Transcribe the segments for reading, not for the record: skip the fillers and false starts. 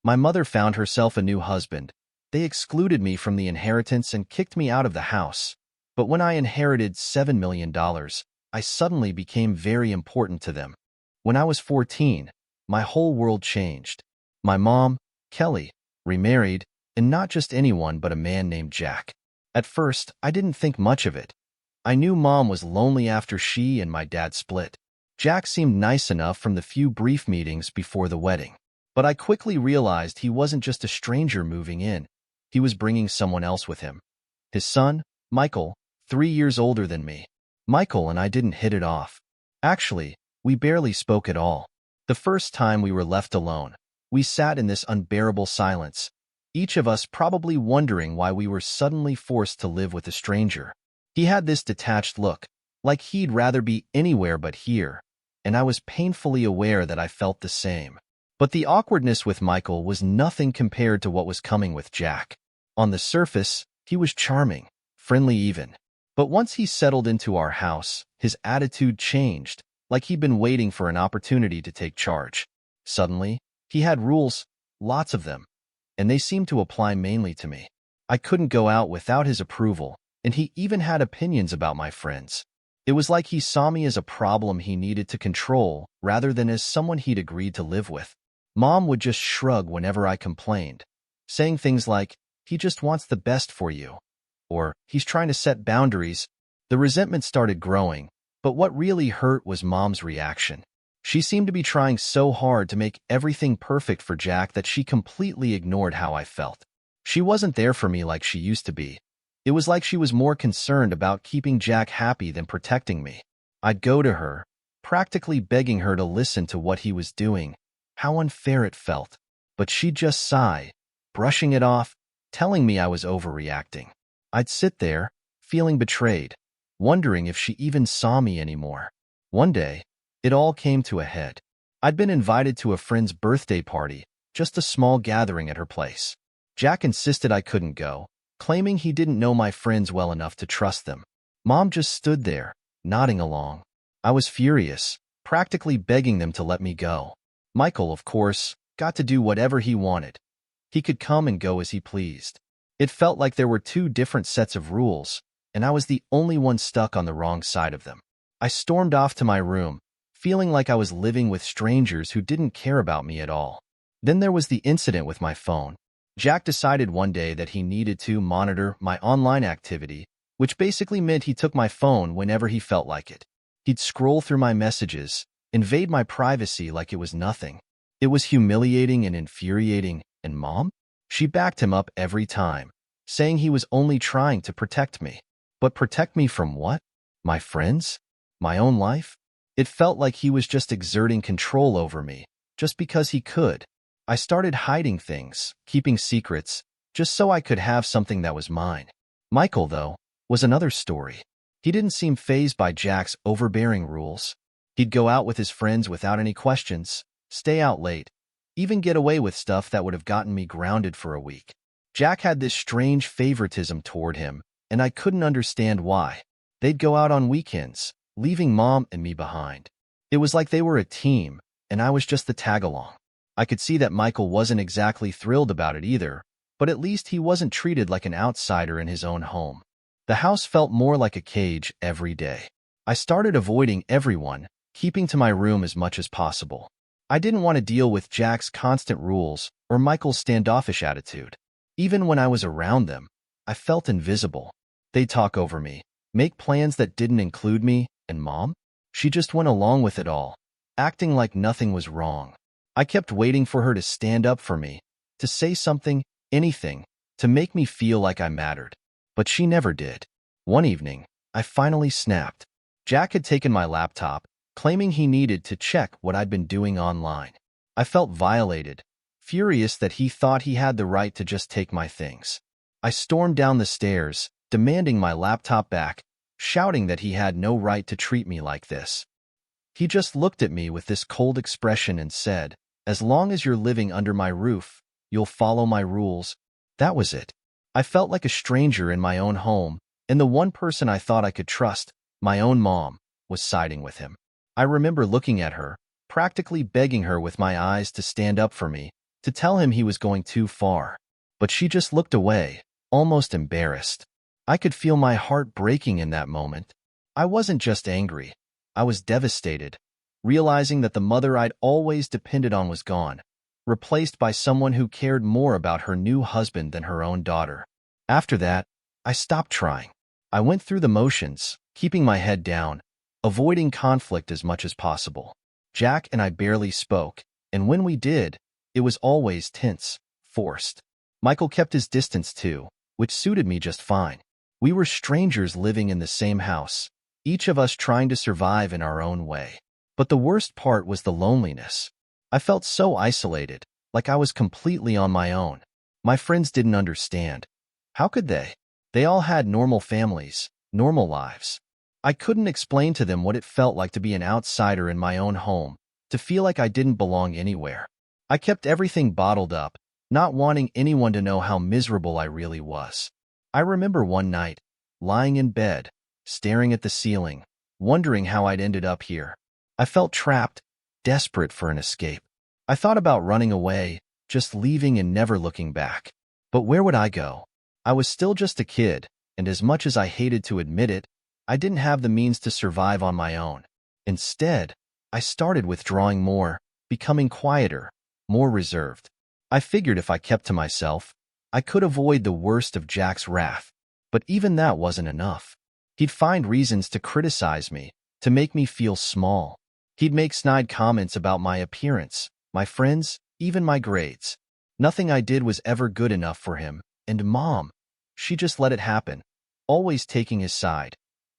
My mother found herself a new husband. They excluded me from the inheritance and kicked me out of the house. But when I inherited $7 million, I suddenly became very important to them. When I was 14, my whole world changed. My mom, Kelly, remarried, and not just anyone but a man named Jack. At first, I didn't think much of it. I knew Mom was lonely after she and my dad split. Jack seemed nice enough from the few brief meetings before the wedding. But I quickly realized he wasn't just a stranger moving in. He was bringing someone else with him. His son, Michael, 3 years older than me. Michael and I didn't hit it off. Actually, we barely spoke at all. The first time we were left alone, we sat in this unbearable silence, each of us probably wondering why we were suddenly forced to live with a stranger. He had this detached look, like he'd rather be anywhere but here, and I was painfully aware that I felt the same. But the awkwardness with Michael was nothing compared to what was coming with Jack. On the surface, he was charming, friendly even. But once he settled into our house, his attitude changed, like he'd been waiting for an opportunity to take charge. Suddenly, he had rules, lots of them, and they seemed to apply mainly to me. I couldn't go out without his approval, and he even had opinions about my friends. It was like he saw me as a problem he needed to control rather than as someone he'd agreed to live with. Mom would just shrug whenever I complained, saying things like, "He just wants the best for you," or "He's trying to set boundaries." The resentment started growing, but what really hurt was Mom's reaction. She seemed to be trying so hard to make everything perfect for Jack that she completely ignored how I felt. She wasn't there for me like she used to be. It was like she was more concerned about keeping Jack happy than protecting me. I'd go to her, practically begging her to listen to what he was doing. How unfair it felt. But she'd just sigh, brushing it off, telling me I was overreacting. I'd sit there, feeling betrayed, wondering if she even saw me anymore. One day, it all came to a head. I'd been invited to a friend's birthday party, just a small gathering at her place. Jack insisted I couldn't go, claiming he didn't know my friends well enough to trust them. Mom just stood there, nodding along. I was furious, practically begging them to let me go. Michael, of course, got to do whatever he wanted. He could come and go as he pleased. It felt like there were two different sets of rules, and I was the only one stuck on the wrong side of them. I stormed off to my room, feeling like I was living with strangers who didn't care about me at all. Then there was the incident with my phone. Jack decided one day that he needed to monitor my online activity, which basically meant he took my phone whenever he felt like it. He'd scroll through my messages, invade my privacy like it was nothing. It was humiliating and infuriating, and Mom? She backed him up every time, saying he was only trying to protect me. But protect me from what? My friends? My own life? It felt like he was just exerting control over me, just because he could. I started hiding things, keeping secrets, just so I could have something that was mine. Michael, though, was another story. He didn't seem fazed by Jack's overbearing rules. He'd go out with his friends without any questions, stay out late, even get away with stuff that would have gotten me grounded for a week. Jack had this strange favoritism toward him, and I couldn't understand why. They'd go out on weekends, leaving Mom and me behind. It was like they were a team, and I was just the tag-along. I could see that Michael wasn't exactly thrilled about it either, but at least he wasn't treated like an outsider in his own home. The house felt more like a cage every day. I started avoiding everyone, keeping to my room as much as possible. I didn't want to deal with Jack's constant rules or Michael's standoffish attitude. Even when I was around them, I felt invisible. They'd talk over me, make plans that didn't include me, and Mom? She just went along with it all, acting like nothing was wrong. I kept waiting for her to stand up for me, to say something, anything, to make me feel like I mattered. But she never did. One evening, I finally snapped. Jack had taken my laptop, claiming he needed to check what I'd been doing online. I felt violated, furious that he thought he had the right to just take my things. I stormed down the stairs, demanding my laptop back, shouting that he had no right to treat me like this. He just looked at me with this cold expression and said, "As long as you're living under my roof, you'll follow my rules." That was it. I felt like a stranger in my own home, and the one person I thought I could trust, my own mom, was siding with him. I remember looking at her, practically begging her with my eyes to stand up for me, to tell him he was going too far. But she just looked away, almost embarrassed. I could feel my heart breaking in that moment. I wasn't just angry. I was devastated, realizing that the mother I'd always depended on was gone, replaced by someone who cared more about her new husband than her own daughter. After that, I stopped trying. I went through the motions, keeping my head down, avoiding conflict as much as possible. Jack and I barely spoke, and when we did, it was always tense, forced. Michael kept his distance too, which suited me just fine. We were strangers living in the same house, each of us trying to survive in our own way. But the worst part was the loneliness. I felt so isolated, like I was completely on my own. My friends didn't understand. How could they? They all had normal families, normal lives. I couldn't explain to them what it felt like to be an outsider in my own home, to feel like I didn't belong anywhere. I kept everything bottled up, not wanting anyone to know how miserable I really was. I remember one night, lying in bed, staring at the ceiling, wondering how I'd ended up here. I felt trapped, desperate for an escape. I thought about running away, just leaving and never looking back. But where would I go? I was still just a kid, and as much as I hated to admit it, I didn't have the means to survive on my own. Instead, I started withdrawing more, becoming quieter, more reserved. I figured if I kept to myself, I could avoid the worst of Jack's wrath. But even that wasn't enough. He'd find reasons to criticize me, to make me feel small. He'd make snide comments about my appearance, my friends, even my grades. Nothing I did was ever good enough for him, and Mom, she just let it happen, always taking his side,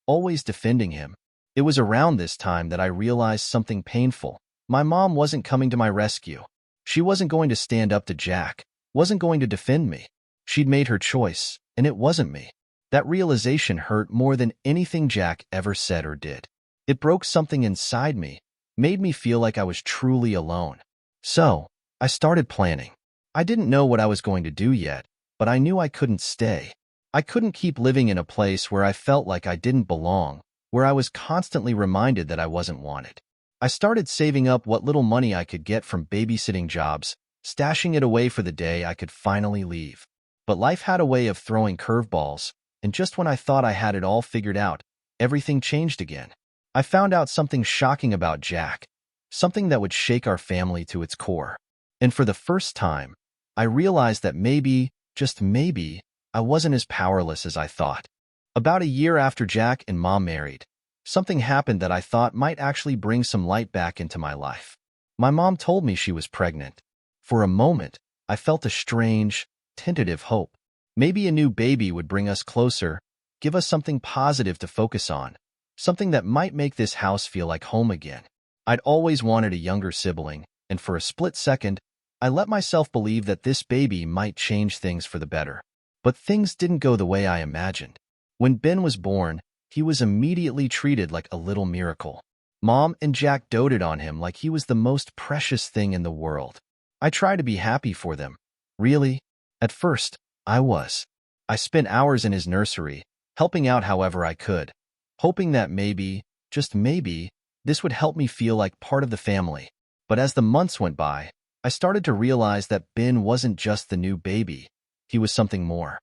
always defending him. It was around this time that I realized something painful. My mom wasn't coming to my rescue. She wasn't going to stand up to Jack, wasn't going to defend me. She'd made her choice, and it wasn't me. That realization hurt more than anything Jack ever said or did. It broke something inside me, made me feel like I was truly alone. So, I started planning. I didn't know what I was going to do yet, but I knew I couldn't stay. I couldn't keep living in a place where I felt like I didn't belong, where I was constantly reminded that I wasn't wanted. I started saving up what little money I could get from babysitting jobs, stashing it away for the day I could finally leave. But life had a way of throwing curveballs, and just when I thought I had it all figured out, everything changed again. I found out something shocking about Jack, something that would shake our family to its core. And for the first time, I realized that maybe, just maybe, I wasn't as powerless as I thought. About a year after Jack and Mom married, something happened that I thought might actually bring some light back into my life. My mom told me she was pregnant. For a moment, I felt a strange, tentative hope. Maybe a new baby would bring us closer, give us something positive to focus on, something that might make this house feel like home again. I'd always wanted a younger sibling, and for a split second, I let myself believe that this baby might change things for the better. But things didn't go the way I imagined. When Ben was born, he was immediately treated like a little miracle. Mom and Jack doted on him like he was the most precious thing in the world. I tried to be happy for them. Really? At first, I was. I spent hours in his nursery, helping out however I could, hoping that maybe, just maybe, this would help me feel like part of the family. But as the months went by, I started to realize that Ben wasn't just the new baby. He was something more.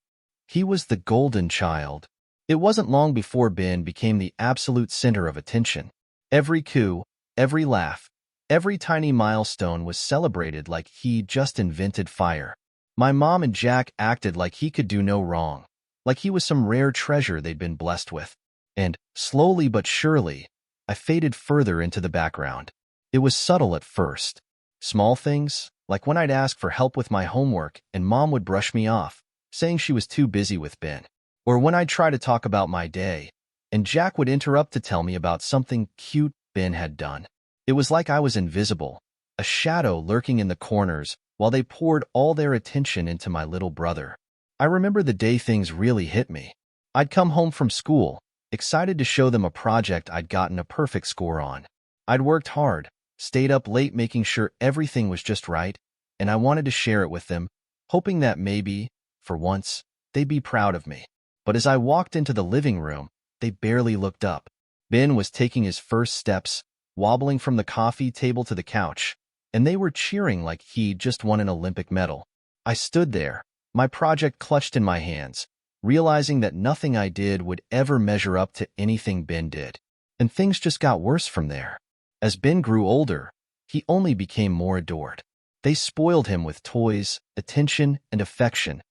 He was the golden child. It wasn't long before Ben became the absolute center of attention. Every coo, every laugh, every tiny milestone was celebrated like he just invented fire. My mom and Jack acted like he could do no wrong, like he was some rare treasure they'd been blessed with. And, slowly but surely, I faded further into the background. It was subtle at first. Small things, like when I'd ask for help with my homework and Mom would brush me off, saying she was too busy with Ben. Or when I'd try to talk about my day, and Jack would interrupt to tell me about something cute Ben had done. It was like I was invisible, a shadow lurking in the corners while they poured all their attention into my little brother. I remember the day things really hit me. I'd come home from school, excited to show them a project I'd gotten a perfect score on. I'd worked hard, stayed up late making sure everything was just right, and I wanted to share it with them, hoping that maybe, for once, they'd be proud of me. But as I walked into the living room, they barely looked up. Ben was taking his first steps, wobbling from the coffee table to the couch, and they were cheering like he'd just won an Olympic medal. I stood there, my project clutched in my hands, realizing that nothing I did would ever measure up to anything Ben did. And things just got worse from there. As Ben grew older, he only became more adored. They spoiled him with toys, attention, and affection,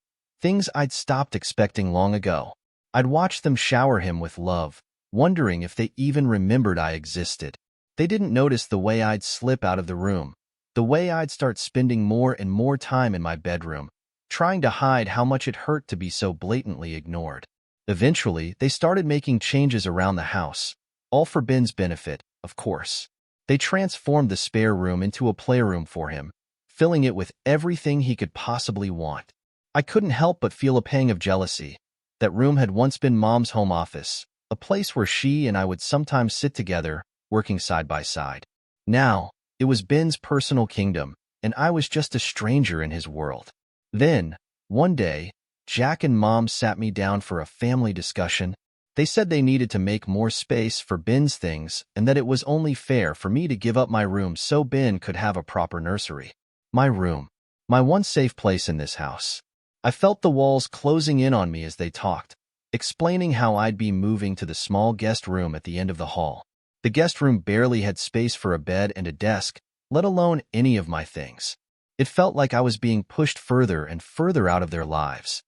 things I'd stopped expecting long ago. I'd watch them shower him with love, wondering if they even remembered I existed. They didn't notice the way I'd slip out of the room, the way I'd start spending more and more time in my bedroom, trying to hide how much it hurt to be so blatantly ignored. Eventually, they started making changes around the house, all for Ben's benefit, of course. They transformed the spare room into a playroom for him, filling it with everything he could possibly want. I couldn't help but feel a pang of jealousy. That room had once been Mom's home office, a place where she and I would sometimes sit together, working side by side. Now, it was Ben's personal kingdom, and I was just a stranger in his world. Then, one day, Jack and Mom sat me down for a family discussion. They said they needed to make more space for Ben's things and that it was only fair for me to give up my room so Ben could have a proper nursery. My room. My one safe place in this house. I felt the walls closing in on me as they talked, explaining how I'd be moving to the small guest room at the end of the hall. The guest room barely had space for a bed and a desk, let alone any of my things. It felt like I was being pushed further and further out of their lives.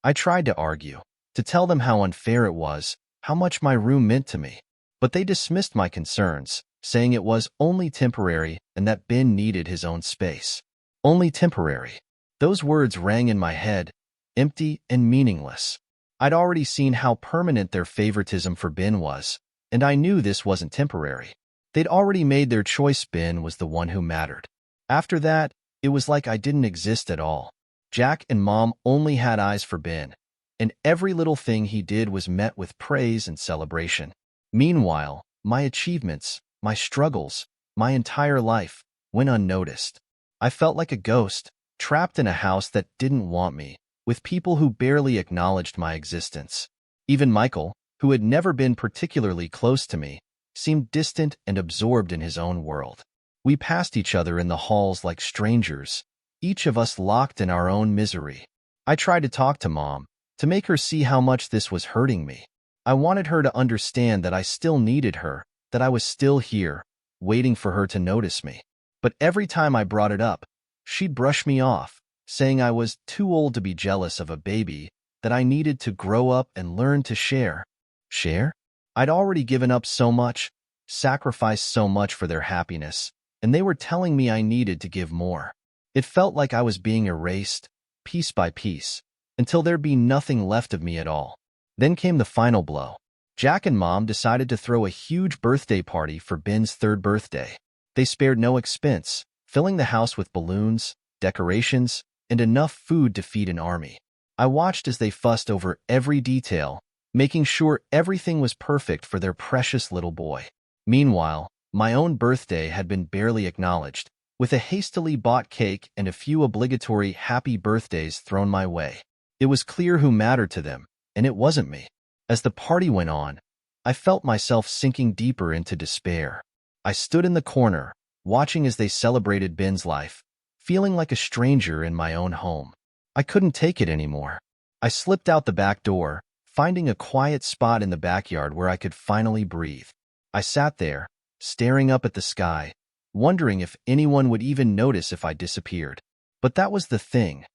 I tried to argue, to tell them how unfair it was, how much my room meant to me. But they dismissed my concerns, saying it was only temporary and that Ben needed his own space. Only temporary. Those words rang in my head, empty and meaningless. I'd already seen how permanent their favoritism for Ben was, and I knew this wasn't temporary. They'd already made their choice. Ben was the one who mattered. After that, it was like I didn't exist at all. Jack and Mom only had eyes for Ben, and every little thing he did was met with praise and celebration. Meanwhile, my achievements, my struggles, my entire life went unnoticed. I felt like a ghost, trapped in a house that didn't want me, with people who barely acknowledged my existence. Even Michael, who had never been particularly close to me, seemed distant and absorbed in his own world. We passed each other in the halls like strangers, each of us locked in our own misery. I tried to talk to Mom, to make her see how much this was hurting me. I wanted her to understand that I still needed her, that I was still here, waiting for her to notice me. But every time I brought it up, she'd brush me off, saying I was too old to be jealous of a baby, that I needed to grow up and learn to share. Share? I'd already given up so much, sacrificed so much for their happiness, and they were telling me I needed to give more. It felt like I was being erased, piece by piece, until there'd be nothing left of me at all. Then came the final blow. Jack and Mom decided to throw a huge birthday party for Ben's 3rd birthday. They spared no expense, filling the house with balloons, decorations, and enough food to feed an army. I watched as they fussed over every detail, making sure everything was perfect for their precious little boy. Meanwhile, my own birthday had been barely acknowledged, with a hastily bought cake and a few obligatory happy birthdays thrown my way. It was clear who mattered to them, and it wasn't me. As the party went on, I felt myself sinking deeper into despair. I stood in the corner, watching as they celebrated Ben's life, feeling like a stranger in my own home. I couldn't take it anymore. I slipped out the back door, finding a quiet spot in the backyard where I could finally breathe. I sat there, staring up at the sky, wondering if anyone would even notice if I disappeared. But that was the thing.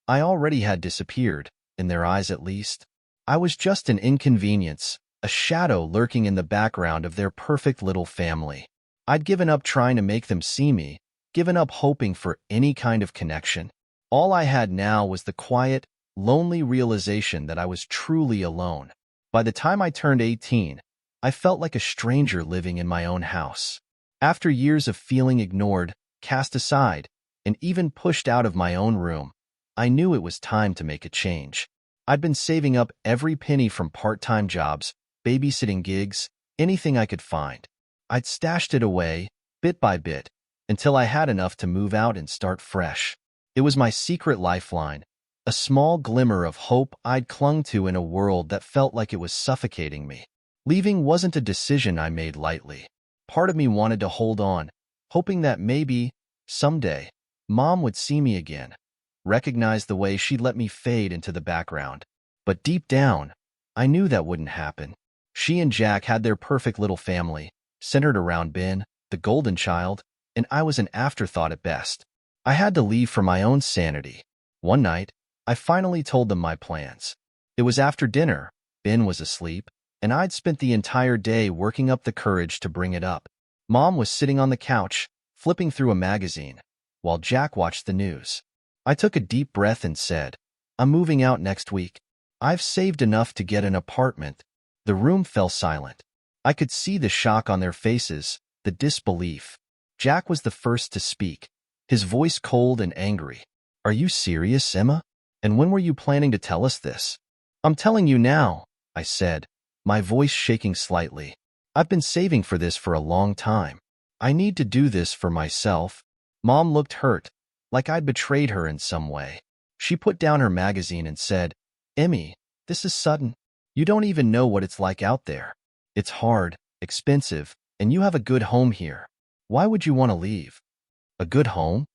I already had disappeared, in their eyes at least. I was just an inconvenience, a shadow lurking in the background of their perfect little family. I'd given up trying to make them see me, given up hoping for any kind of connection. All I had now was the quiet, lonely realization that I was truly alone. By the time I turned 18, I felt like a stranger living in my own house. After years of feeling ignored, cast aside, and even pushed out of my own room, I knew it was time to make a change. I'd been saving up every penny from part-time jobs, babysitting gigs, anything I could find. I'd stashed it away, bit by bit, until I had enough to move out and start fresh. It was my secret lifeline, a small glimmer of hope I'd clung to in a world that felt like it was suffocating me. Leaving wasn't a decision I made lightly. Part of me wanted to hold on, hoping that maybe, Someday, Mom would see me again, recognize the way she'd let me fade into the background. But deep down, I knew that wouldn't happen. She and Jack had their perfect little family, centered around Ben, the golden child, and I was an afterthought at best. I had to leave for my own sanity. One night, I finally told them my plans. It was after dinner, Ben was asleep, and I'd spent the entire day working up the courage to bring it up. Mom was sitting on the couch, flipping through a magazine, while Jack watched the news. I took a deep breath and said, "I'm moving out next week. I've saved enough to get an apartment." The room fell silent. I could see the shock on their faces, the disbelief. Jack was the first to speak, his voice cold and angry. "Are you serious, Emma? And when were you planning to tell us this?" "I'm telling you now," I said, my voice shaking slightly. "I've been saving for this for a long time. I need to do this for myself." Mom looked hurt, like I'd betrayed her in some way. She put down her magazine and said, "Emmy, this is sudden. You don't even know what it's like out there. It's hard, expensive, and you have a good home here. Why would you want to leave?" "A good home?"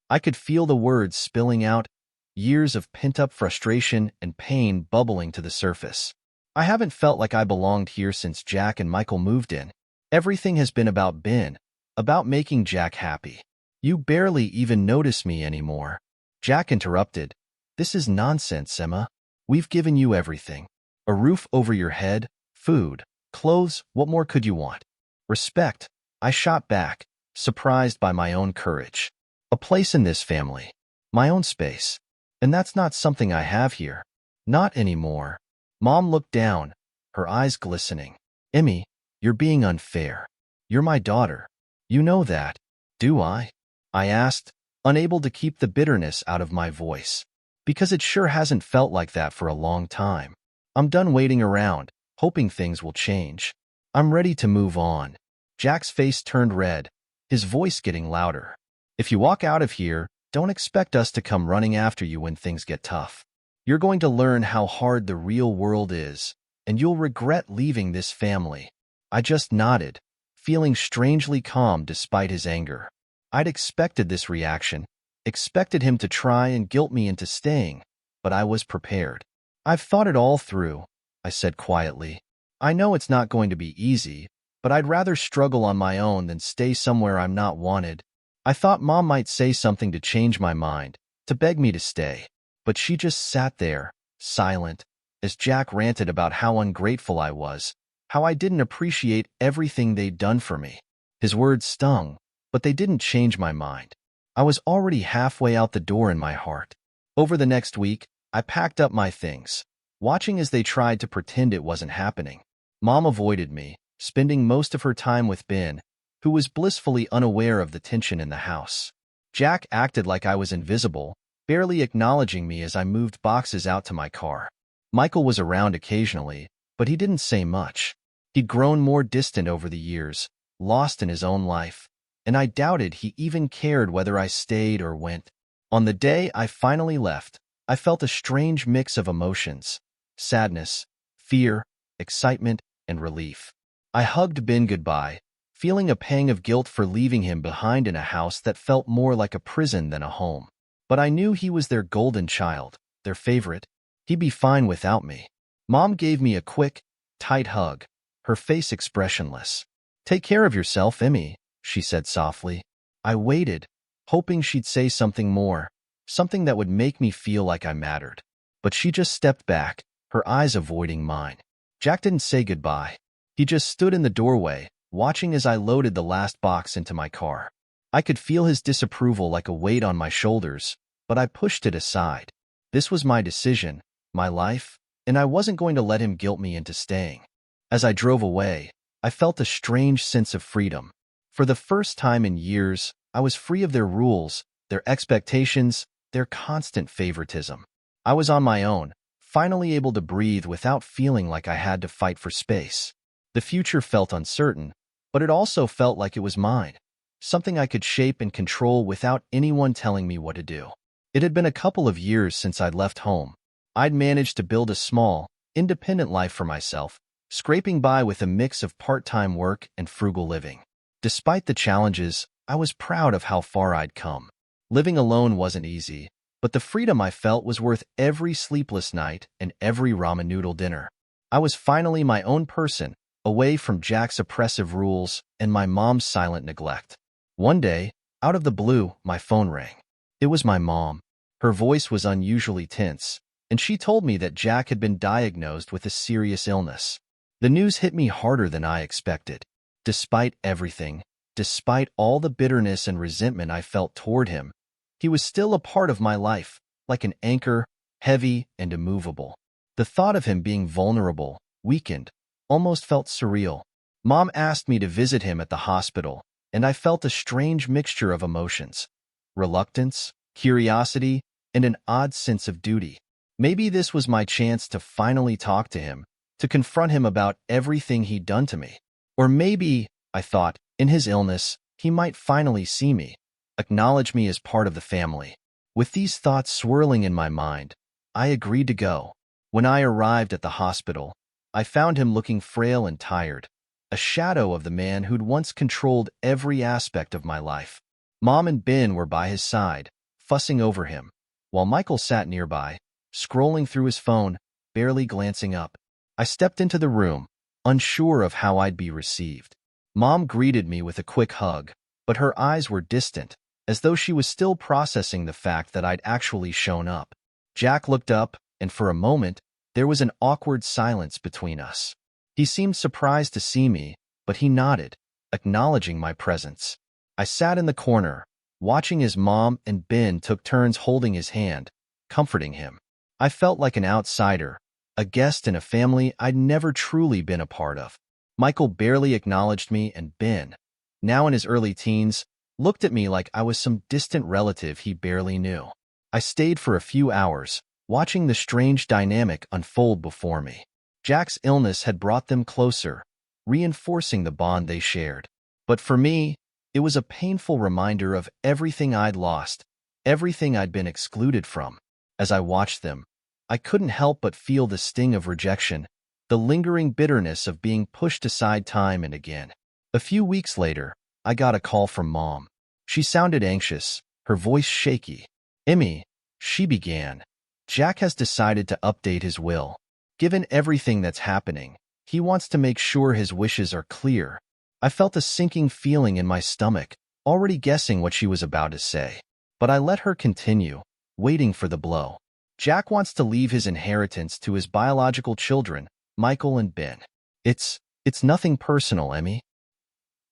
I could feel the words spilling out, years of pent-up frustration and pain bubbling to the surface. "I haven't felt like I belonged here since Jack and Michael moved in. Everything has been about Ben, about making Jack happy. You barely even notice me anymore." Jack interrupted. "This is nonsense, Emma. We've given you everything. A roof over your head, food, clothes, what more could you want?" "Respect," I shot back, surprised by my own courage. "A place in this family. My own space. And that's not something I have here. Not anymore." Mom looked down, her eyes glistening. "Emmy, you're being unfair. You're my daughter. You know that." "Do I?" I asked, unable to keep the bitterness out of my voice. "Because it sure hasn't felt like that for a long time. I'm done waiting around, hoping things will change. I'm ready to move on." Jack's face turned red, his voice getting louder. "If you walk out of here, don't expect us to come running after you when things get tough. You're going to learn how hard the real world is, and you'll regret leaving this family." I just nodded, feeling strangely calm despite his anger. I'd expected this reaction, expected him to try and guilt me into staying, but I was prepared. "I've thought it all through," I said quietly. "I know it's not going to be easy, but I'd rather struggle on my own than stay somewhere I'm not wanted." I thought Mom might say something to change my mind, to beg me to stay, but she just sat there, silent, as Jack ranted about how ungrateful I was, how I didn't appreciate everything they'd done for me. His words stung, but they didn't change my mind. I was already halfway out the door in my heart. Over the next week, I packed up my things, watching as they tried to pretend it wasn't happening. Mom avoided me, spending most of her time with Ben, who was blissfully unaware of the tension in the house. Jack acted like I was invisible, barely acknowledging me as I moved boxes out to my car. Michael was around occasionally, but he didn't say much. He'd grown more distant over the years, lost in his own life, and I doubted he even cared whether I stayed or went. On the day I finally left, I felt a strange mix of emotions: sadness, fear, excitement, and relief. I hugged Ben goodbye, feeling a pang of guilt for leaving him behind in a house that felt more like a prison than a home. But I knew he was their golden child, their favorite. He'd be fine without me. Mom gave me a quick, tight hug, her face expressionless. "Take care of yourself, Emmy," she said softly. I waited, hoping she'd say something more, something that would make me feel like I mattered. But she just stepped back, her eyes avoiding mine. Jack didn't say goodbye. He just stood in the doorway, watching as I loaded the last box into my car. I could feel his disapproval like a weight on my shoulders, but I pushed it aside. This was my decision, my life, and I wasn't going to let him guilt me into staying. As I drove away, I felt a strange sense of freedom. For the first time in years, I was free of their rules, their expectations, their constant favoritism. I was on my own, finally able to breathe without feeling like I had to fight for space. The future felt uncertain, but it also felt like it was mine, something I could shape and control without anyone telling me what to do. It had been a couple of years since I'd left home. I'd managed to build a small, independent life for myself, scraping by with a mix of part-time work and frugal living. Despite the challenges, I was proud of how far I'd come. Living alone wasn't easy, but the freedom I felt was worth every sleepless night and every ramen noodle dinner. I was finally my own person, away from Jack's oppressive rules and my mom's silent neglect. One day, out of the blue, my phone rang. It was my mom. Her voice was unusually tense, and she told me that Jack had been diagnosed with a serious illness. The news hit me harder than I expected. Despite everything, despite all the bitterness and resentment I felt toward him, he was still a part of my life, like an anchor, heavy and immovable. The thought of him being vulnerable, weakened, almost felt surreal. Mom asked me to visit him at the hospital, and I felt a strange mixture of emotions: reluctance, curiosity, and an odd sense of duty. Maybe this was my chance to finally talk to him, to confront him about everything he'd done to me. Or maybe, I thought, in his illness, he might finally see me, acknowledge me as part of the family. With these thoughts swirling in my mind, I agreed to go. When I arrived at the hospital, I found him looking frail and tired, a shadow of the man who'd once controlled every aspect of my life. Mom and Ben were by his side, fussing over him, while Michael sat nearby, scrolling through his phone, barely glancing up. I stepped into the room, unsure of how I'd be received. Mom greeted me with a quick hug, but her eyes were distant, as though she was still processing the fact that I'd actually shown up. Jack looked up, and for a moment, there was an awkward silence between us. He seemed surprised to see me, but he nodded, acknowledging my presence. I sat in the corner, watching as Mom and Ben took turns holding his hand, comforting him. I felt like an outsider, a guest in a family I'd never truly been a part of. Michael barely acknowledged me, and Ben, now in his early teens, looked at me like I was some distant relative he barely knew. I stayed for a few hours, watching the strange dynamic unfold before me. Jack's illness had brought them closer, reinforcing the bond they shared. But for me, it was a painful reminder of everything I'd lost, everything I'd been excluded from. As I watched them, I couldn't help but feel the sting of rejection, the lingering bitterness of being pushed aside time and again. A few weeks later, I got a call from Mom. She sounded anxious, her voice shaky. "Emmy," she began, "Jack has decided to update his will. Given everything that's happening, he wants to make sure his wishes are clear." I felt a sinking feeling in my stomach, already guessing what she was about to say. But I let her continue, waiting for the blow. "Jack wants to leave his inheritance to his biological children, Michael and Ben. It's nothing personal, Emmy.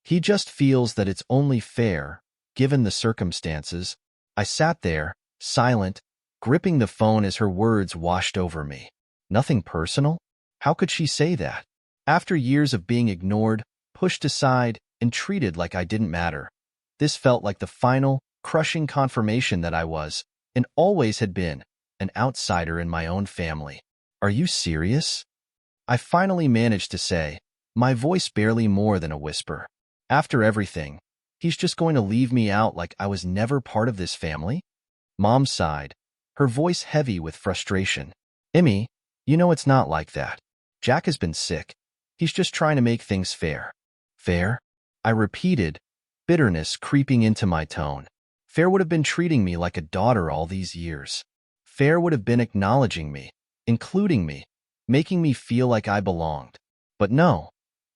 He just feels that it's only fair, given the circumstances." I sat there, silent, gripping the phone as her words washed over me. Nothing personal? How could she say that? After years of being ignored, pushed aside, and treated like I didn't matter, this felt like the final, crushing confirmation that I was, and always had been, an outsider in my own family. "Are you serious?" I finally managed to say, my voice barely more than a whisper. "After everything, he's just going to leave me out like I was never part of this family?" Mom sighed, her voice heavy with frustration. "Emmy, you know it's not like that. Jack has been sick. He's just trying to make things fair." "Fair?" I repeated, bitterness creeping into my tone. Fair would have been treating me like a daughter all these years. Fair would have been acknowledging me, including me, making me feel like I belonged. But no,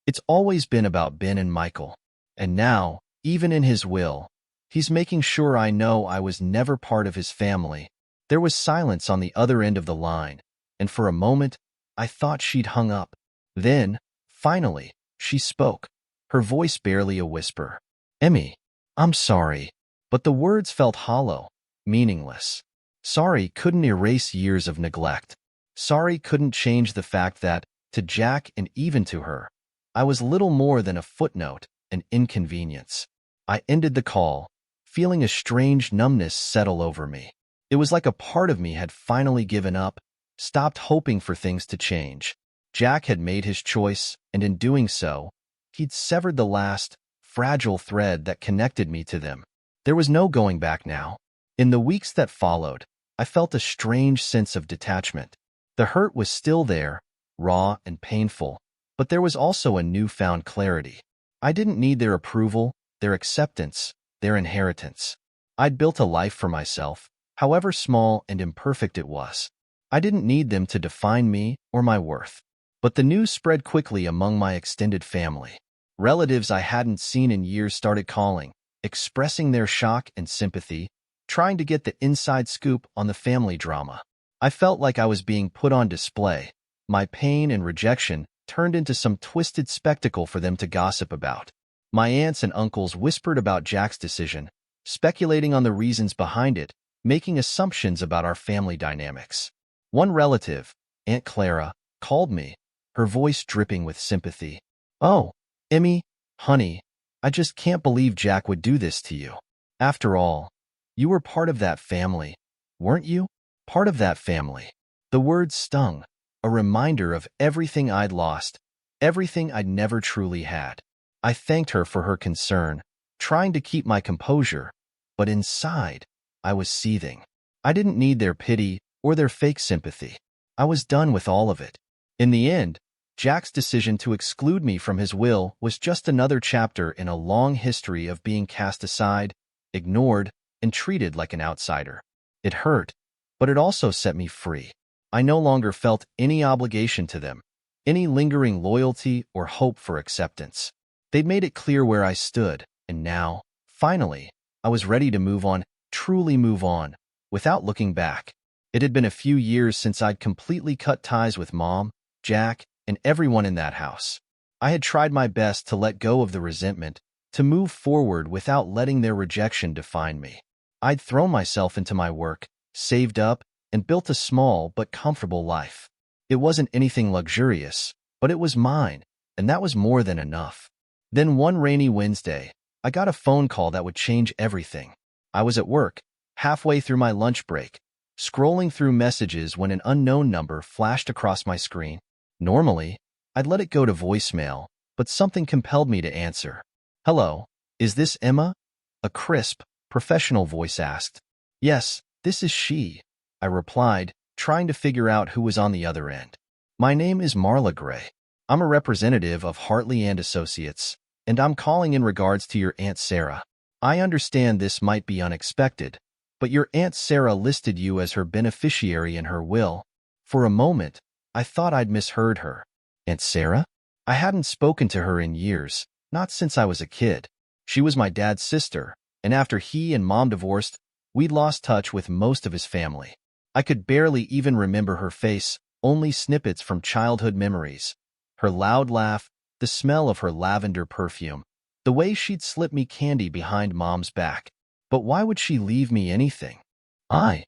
it's always been about Ben and Michael. And now, even in his will, he's making sure I know I was never part of his family. There was silence on the other end of the line, and for a moment, I thought she'd hung up. Then, finally, she spoke, her voice barely a whisper. "Emmy, I'm sorry." But the words felt hollow, meaningless. Sorry couldn't erase years of neglect. Sorry couldn't change the fact that, to Jack and even to her, I was little more than a footnote, an inconvenience. I ended the call, feeling a strange numbness settle over me. It was like a part of me had finally given up, stopped hoping for things to change. Jack had made his choice, and in doing so, he'd severed the last, fragile thread that connected me to them. There was no going back now. In the weeks that followed, I felt a strange sense of detachment. The hurt was still there, raw and painful, but there was also a newfound clarity. I didn't need their approval, their acceptance, their inheritance. I'd built a life for myself, however small and imperfect it was. I didn't need them to define me or my worth. But the news spread quickly among my extended family. Relatives I hadn't seen in years started calling, expressing their shock and sympathy, trying to get the inside scoop on the family drama. I felt like I was being put on display. My pain and rejection turned into some twisted spectacle for them to gossip about. My aunts and uncles whispered about Jack's decision, speculating on the reasons behind it, making assumptions about our family dynamics. One relative, Aunt Clara, called me, her voice dripping with sympathy. "Oh, Emmy, honey, I just can't believe Jack would do this to you. After all, you were part of that family, weren't you? Part of that family." The words stung, a reminder of everything I'd lost, everything I'd never truly had. I thanked her for her concern, trying to keep my composure, but inside, I was seething. I didn't need their pity or their fake sympathy. I was done with all of it. In the end, Jack's decision to exclude me from his will was just another chapter in a long history of being cast aside, ignored, and treated like an outsider. It hurt, but it also set me free. I no longer felt any obligation to them, any lingering loyalty or hope for acceptance. They'd made it clear where I stood, and now, finally, I was ready to move on, truly move on, without looking back. It had been a few years since I'd completely cut ties with Mom, Jack, and everyone in that house. I had tried my best to let go of the resentment, to move forward without letting their rejection define me. I'd thrown myself into my work, saved up, and built a small but comfortable life. It wasn't anything luxurious, but it was mine, and that was more than enough. Then one rainy Wednesday, I got a phone call that would change everything. I was at work, halfway through my lunch break, scrolling through messages when an unknown number flashed across my screen. Normally, I'd let it go to voicemail, but something compelled me to answer. "Hello, is this Emma?" A crisp, professional voice asked. "Yes, this is she," I replied, trying to figure out who was on the other end. "My name is Marla Gray. I'm a representative of Hartley and Associates, and I'm calling in regards to your Aunt Sarah. I understand this might be unexpected, but your Aunt Sarah listed you as her beneficiary in her will." For a moment, I thought I'd misheard her. Aunt Sarah? I hadn't spoken to her in years, not since I was a kid. She was my dad's sister, and after he and Mom divorced, we'd lost touch with most of his family. I could barely even remember her face, only snippets from childhood memories. Her loud laugh, the smell of her lavender perfume, the way she'd slip me candy behind Mom's back. But why would she leave me anything? I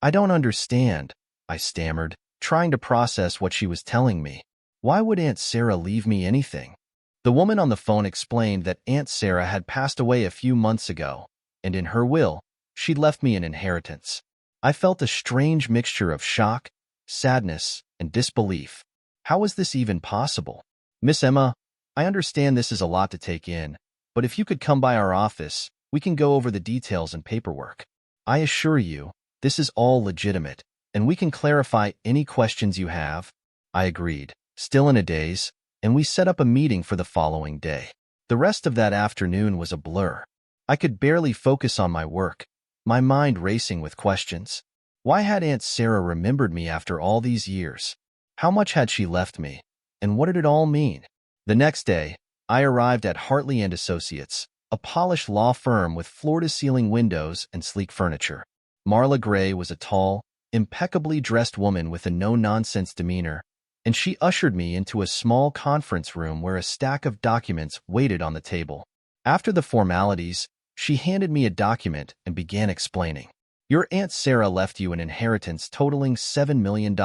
don't understand, I stammered, trying to process what she was telling me. Why would Aunt Sarah leave me anything? The woman on the phone explained that Aunt Sarah had passed away a few months ago, and in her will, she'd left me an inheritance. I felt a strange mixture of shock, sadness, and disbelief. How was this even possible? "Miss Emma, I understand this is a lot to take in, but if you could come by our office, we can go over the details and paperwork. I assure you, this is all legitimate, and we can clarify any questions you have." I agreed, still in a daze, and we set up a meeting for the following day. The rest of that afternoon was a blur. I could barely focus on my work, my mind racing with questions. Why had Aunt Sarah remembered me after all these years? How much had she left me? And what did it all mean? The next day, I arrived at Hartley and Associates, a polished law firm with floor-to-ceiling windows and sleek furniture. Marla Gray was a tall, impeccably dressed woman with a no-nonsense demeanor, and she ushered me into a small conference room where a stack of documents waited on the table. After the formalities, she handed me a document and began explaining. "Your Aunt Sarah left you an inheritance totaling $7 million,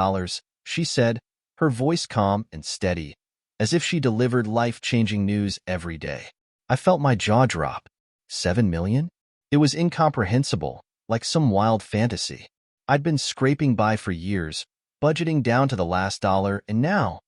she said, her voice calm and steady, as if she delivered life-changing news every day. I felt my jaw drop. $7 million? It was incomprehensible, like some wild fantasy. I'd been scraping by for years, budgeting down to the last dollar, and now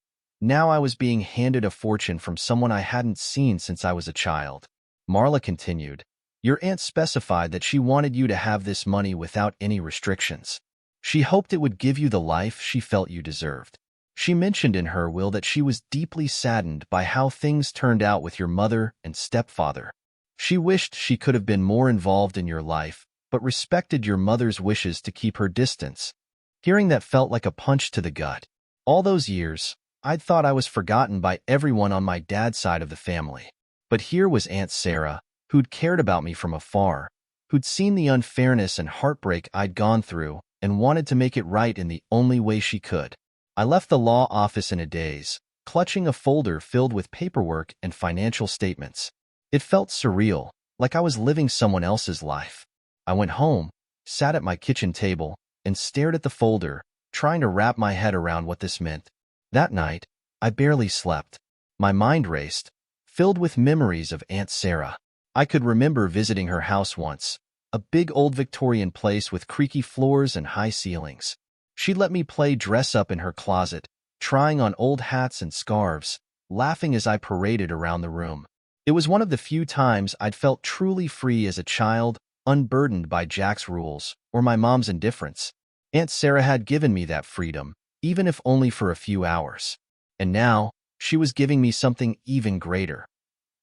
I was being handed a fortune from someone I hadn't seen since I was a child. Marla continued, "Your aunt specified that she wanted you to have this money without any restrictions. She hoped it would give you the life she felt you deserved. She mentioned in her will that she was deeply saddened by how things turned out with your mother and stepfather. She wished she could have been more involved in your life, but respected your mother's wishes to keep her distance. Hearing that felt like a punch to the gut. All those years, I'd thought I was forgotten by everyone on my dad's side of the family. But here was Aunt Sarah, who'd cared about me from afar, who'd seen the unfairness and heartbreak I'd gone through and wanted to make it right in the only way she could. I left the law office in a daze, clutching a folder filled with paperwork and financial statements. It felt surreal, like I was living someone else's life. I went home, sat at my kitchen table, and stared at the folder, trying to wrap my head around what this meant. That night, I barely slept. My mind raced, filled with memories of Aunt Sarah. I could remember visiting her house once, a big old Victorian place with creaky floors and high ceilings. She'd let me play dress-up in her closet, trying on old hats and scarves, laughing as I paraded around the room. It was one of the few times I'd felt truly free as a child, unburdened by Jack's rules or my mom's indifference. Aunt Sarah had given me that freedom, even if only for a few hours. And now, she was giving me something even greater.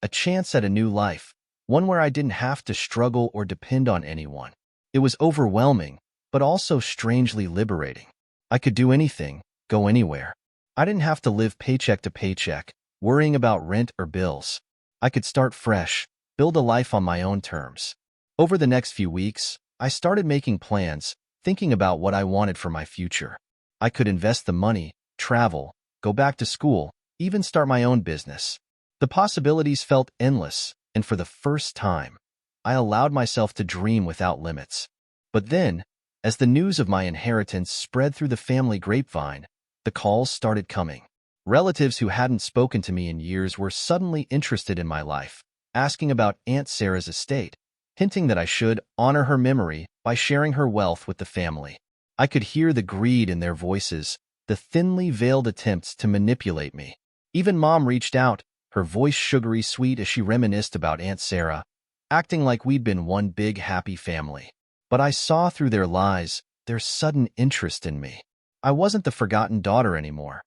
A chance at a new life, one where I didn't have to struggle or depend on anyone. It was overwhelming, but also strangely liberating. I could do anything, go anywhere. I didn't have to live paycheck to paycheck, worrying about rent or bills. I could start fresh, build a life on my own terms. Over the next few weeks, I started making plans, thinking about what I wanted for my future. I could invest the money, travel, go back to school, even start my own business. The possibilities felt endless, and for the first time, I allowed myself to dream without limits. But then, as the news of my inheritance spread through the family grapevine, the calls started coming. Relatives who hadn't spoken to me in years were suddenly interested in my life, asking about Aunt Sarah's estate, hinting that I should honor her memory by sharing her wealth with the family. I could hear the greed in their voices, the thinly veiled attempts to manipulate me. Even Mom reached out, her voice sugary sweet as she reminisced about Aunt Sarah, acting like we'd been one big happy family. But I saw through their lies, their sudden interest in me. I wasn't the forgotten daughter anymore.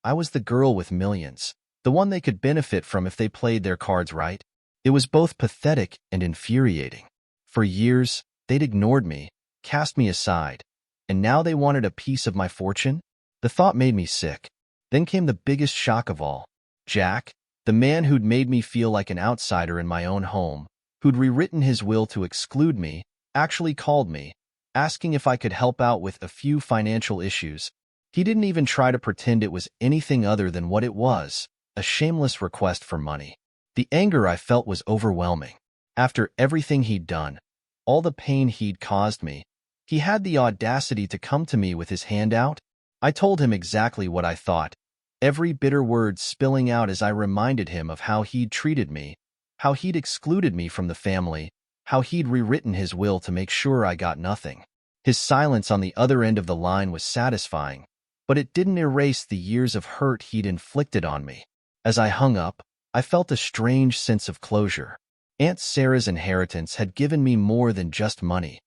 I was the girl with millions, the one they could benefit from if they played their cards right. It was both pathetic and infuriating. For years, they'd ignored me, cast me aside, and now they wanted a piece of my fortune? The thought made me sick. Then came the biggest shock of all. Jack, the man who'd made me feel like an outsider in my own home, who'd rewritten his will to exclude me, actually called me, asking if I could help out with a few financial issues. He didn't even try to pretend it was anything other than what it was, a shameless request for money. The anger I felt was overwhelming. After everything he'd done, all the pain he'd caused me, he had the audacity to come to me with his hand out. I told him exactly what I thought, every bitter word spilling out as I reminded him of how he'd treated me, how he'd excluded me from the family, how he'd rewritten his will to make sure I got nothing. His silence on the other end of the line was satisfying, but it didn't erase the years of hurt he'd inflicted on me. As I hung up, I felt a strange sense of closure. Aunt Sarah's inheritance had given me more than just money.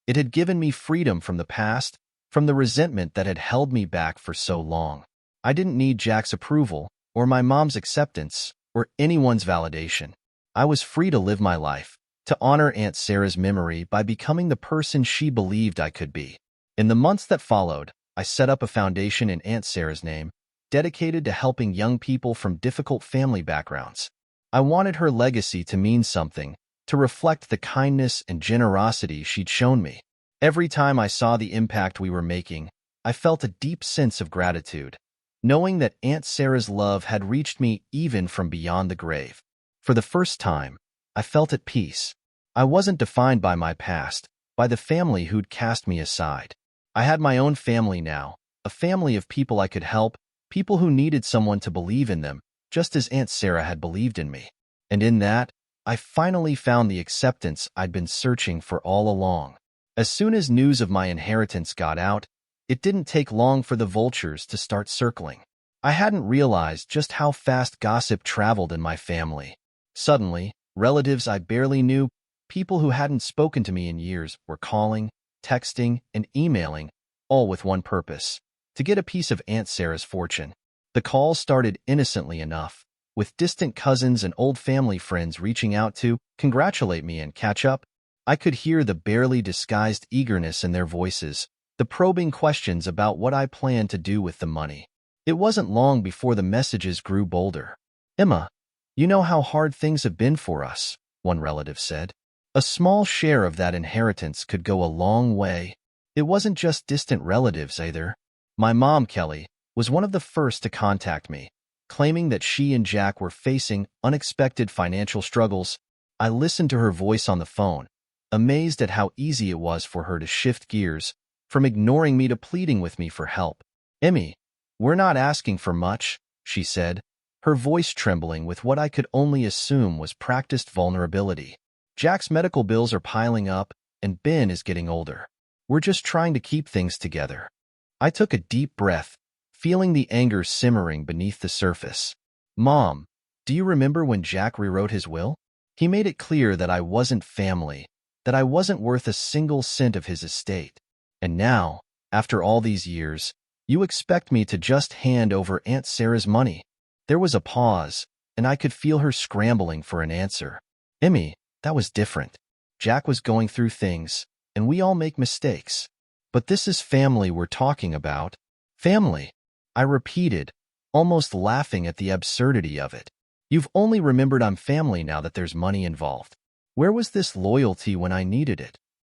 It had given me freedom from the past, from the resentment that had held me back for so long. I didn't need Jack's approval, or my mom's acceptance, or anyone's validation. I was free to live my life, to honor Aunt Sarah's memory by becoming the person she believed I could be. In the months that followed, I set up a foundation in Aunt Sarah's name, dedicated to helping young people from difficult family backgrounds. I wanted her legacy to mean something, to reflect the kindness and generosity she'd shown me. Every time I saw the impact we were making, I felt a deep sense of gratitude, knowing that Aunt Sarah's love had reached me even from beyond the grave. For the first time, I felt at peace. I wasn't defined by my past, by the family who'd cast me aside. I had my own family now, a family of people I could help, people who needed someone to believe in them, just as Aunt Sarah had believed in me. And in that, I finally found the acceptance I'd been searching for all along. As soon as news of my inheritance got out, it didn't take long for the vultures to start circling. I hadn't realized just how fast gossip traveled in my family. Suddenly, relatives I barely knew, people who hadn't spoken to me in years, were calling, texting, and emailing, all with one purpose: to get a piece of Aunt Sarah's fortune. The calls started innocently enough. with distant cousins and old family friends reaching out to congratulate me and catch up. I could hear the barely disguised eagerness in their voices, the probing questions about what I planned to do with the money. It wasn't long before the messages grew bolder. "Emma, you know how hard things have been for us," one relative said. "A small share of that inheritance could go a long way." It wasn't just distant relatives either. My mom, Kelly, was one of the first to contact me, claiming that she and Jack were facing unexpected financial struggles. I listened to her voice on the phone, amazed at how easy it was for her to shift gears, from ignoring me to pleading with me for help. "Emmy, we're not asking for much," she said, her voice trembling with what I could only assume was practiced vulnerability. "Jack's medical bills are piling up, and Ben is getting older. We're just trying to keep things together." I took a deep breath, feeling the anger simmering beneath the surface. "Mom, do you remember when Jack rewrote his will? He made it clear that I wasn't family, that I wasn't worth a single cent of his estate. And now, after all these years, you expect me to just hand over Aunt Sarah's money?" There was a pause, and I could feel her scrambling for an answer. "Emmy, that was different. Jack was going through things, and we all make mistakes. But this is family we're talking about." "Family," I repeated, almost laughing at the absurdity of it. "You've only remembered I'm family now that there's money involved. Where was this loyalty when I needed it?"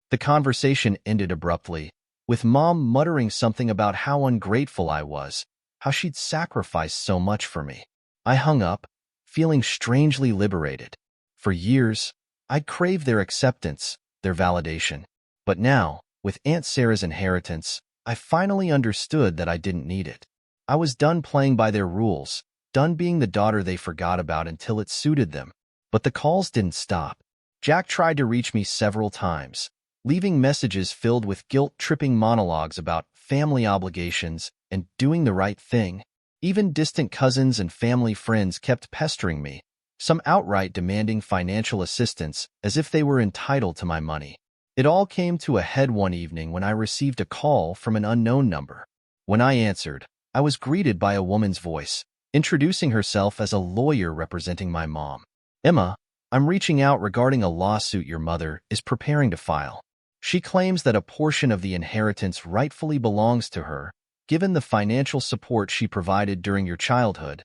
The conversation ended abruptly, with Mom muttering something about how ungrateful I was, how she'd sacrificed so much for me. I hung up, feeling strangely liberated. For years, I'd craved their acceptance, their validation. But now, with Aunt Sarah's inheritance, I finally understood that I didn't need it. I was done playing by their rules, done being the daughter they forgot about until it suited them. But the calls didn't stop. Jack tried to reach me several times, leaving messages filled with guilt-tripping monologues about family obligations and doing the right thing. Even distant cousins and family friends kept pestering me, some outright demanding financial assistance as if they were entitled to my money. It all came to a head one evening when I received a call from an unknown number. When I answered, I was greeted by a woman's voice, introducing herself as a lawyer representing my mom. "Emma, I'm reaching out regarding a lawsuit your mother is preparing to file. She claims that a portion of the inheritance rightfully belongs to her, given the financial support she provided during your childhood."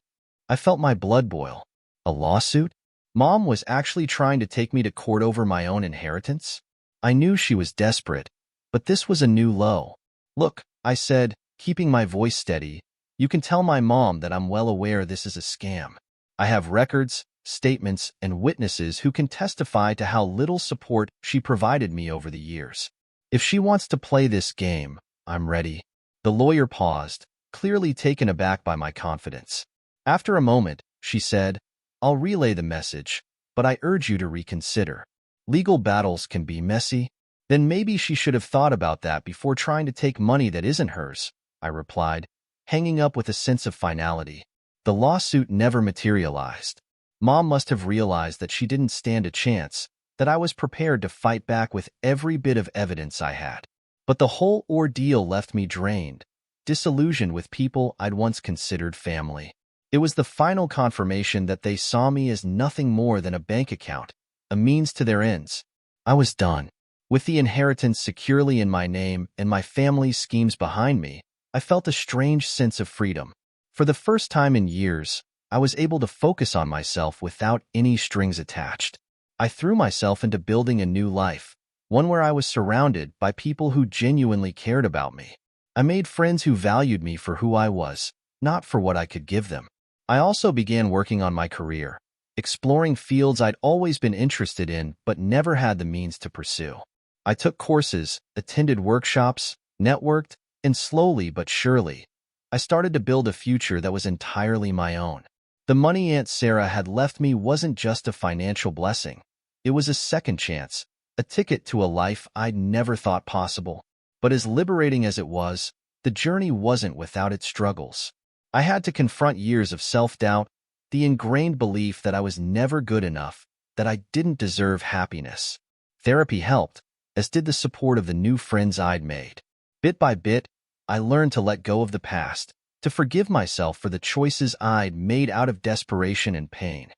I felt my blood boil. A lawsuit? Mom was actually trying to take me to court over my own inheritance? I knew she was desperate, but this was a new low. "Look," I said, keeping my voice steady, "you can tell my mom that I'm well aware this is a scam. I have records, statements, and witnesses who can testify to how little support she provided me over the years. If she wants to play this game, I'm ready." The lawyer paused, clearly taken aback by my confidence. After a moment, she said, "I'll relay the message, but I urge you to reconsider. Legal battles can be messy." "Then maybe she should have thought about that before trying to take money that isn't hers," I replied, hanging up with a sense of finality. The lawsuit never materialized. Mom must have realized that she didn't stand a chance, that I was prepared to fight back with every bit of evidence I had. But the whole ordeal left me drained, disillusioned with people I'd once considered family. It was the final confirmation that they saw me as nothing more than a bank account, a means to their ends. I was done. With the inheritance securely in my name and my family's schemes behind me, I felt a strange sense of freedom. For the first time in years, I was able to focus on myself without any strings attached. I threw myself into building a new life, one where I was surrounded by people who genuinely cared about me. I made friends who valued me for who I was, not for what I could give them. I also began working on my career, exploring fields I'd always been interested in but never had the means to pursue. I took courses, attended workshops, networked, and slowly but surely, I started to build a future that was entirely my own. The money Aunt Sarah had left me wasn't just a financial blessing. It was a second chance, a ticket to a life I'd never thought possible. But as liberating as it was, the journey wasn't without its struggles. I had to confront years of self-doubt, the ingrained belief that I was never good enough, that I didn't deserve happiness. Therapy helped, as did the support of the new friends I'd made. Bit by bit, I learned to let go of the past, to forgive myself for the choices I'd made out of desperation and pain.